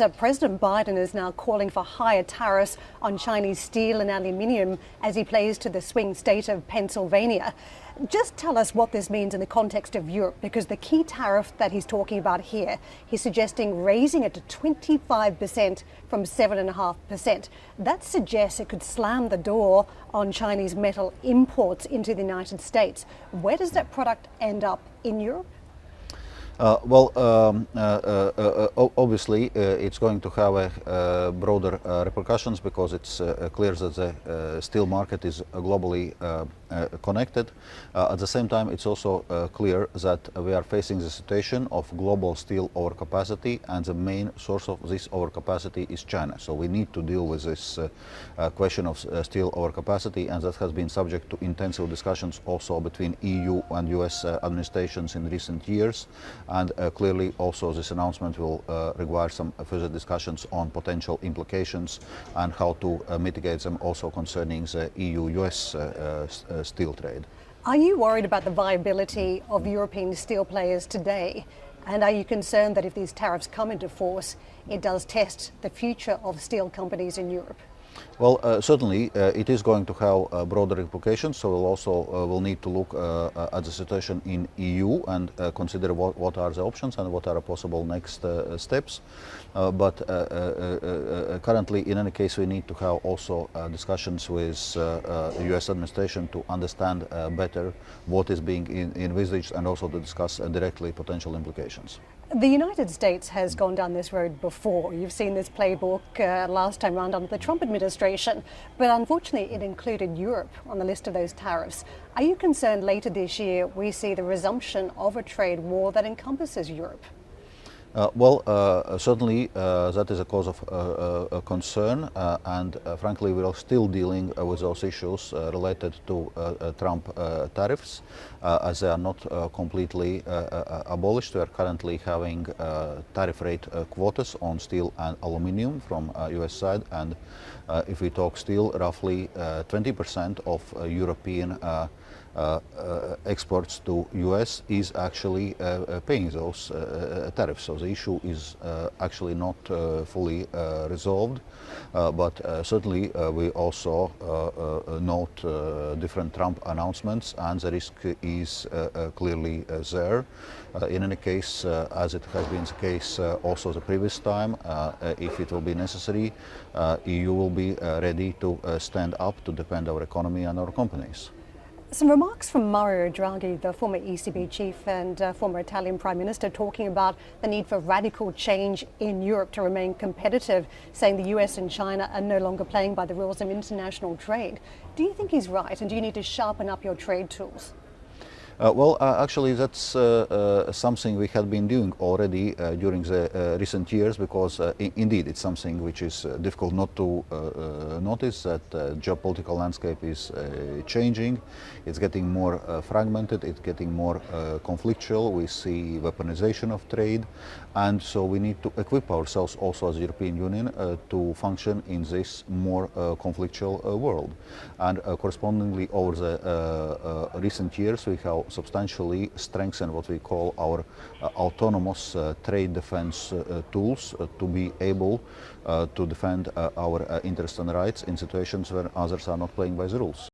President Biden is now calling for higher tariffs on Chinese steel and aluminium as he plays to the swing state of Pennsylvania. Just tell us what this means in the context of Europe, because the key tariff that he's talking about here, he's suggesting raising it to 25% from 7.5%. That suggests it could slam the door on Chinese metal imports into the United States. Where does that product end up in Europe? Obviously, it's going to have broader repercussions because it's clear that the steel market is globally connected. At the same time, it's also clear that we are facing the situation of global steel overcapacity, and the main source of this overcapacity is China. So we need to deal with this question of steel overcapacity, and that has been subject to intensive discussions also between EU and US administrations in recent years. And clearly also this announcement will require some further discussions on potential implications and how to mitigate them, also concerning the EU-US steel trade. Are you worried about the viability of European steel players today? And are you concerned that if these tariffs come into force, it does test the future of steel companies in Europe? Well, certainly it is going to have broader implications, so we'll also will need to look at the situation in EU and consider what are the options and what are possible next steps. But currently, in any case, we need to have also discussions with the US administration to understand better what is being envisaged, and also to discuss directly potential implications. The United States has gone down this road before. You've seen this playbook last time round under the Trump administration, but unfortunately it included Europe on the list of those tariffs. Are you concerned later this year we see the resumption of a trade war that encompasses Europe? Certainly that is a cause of concern, and frankly we are still dealing with those issues related to Trump tariffs, as they are not completely abolished. We are currently having tariff rate quotas on steel and aluminium from US side, and if we talk steel, roughly 20% of European exports to US is actually paying those tariffs. So the issue is actually not fully resolved, but certainly we also note different Trump announcements, and the risk is clearly there. In any case, as it has been the case also the previous time, if it will be necessary, EU will be ready to stand up to defend our economy and our companies. Some remarks from Mario Draghi, the former ECB chief and former Italian Prime Minister, talking about the need for radical change in Europe to remain competitive, saying the US and China are no longer playing by the rules of international trade. Do you think he's right, and do you need to sharpen up your trade tools? Actually, that's something we had been doing already during the recent years, because indeed it's something which is difficult not to notice, that geopolitical landscape is changing. It's getting more fragmented, it's getting more conflictual. We see weaponization of trade, and so we need to equip ourselves also as the European Union to function in this more conflictual world. And correspondingly, over the recent years, we have substantially strengthen what we call our autonomous trade defense tools to be able to defend our interests and rights in situations where others are not playing by the rules.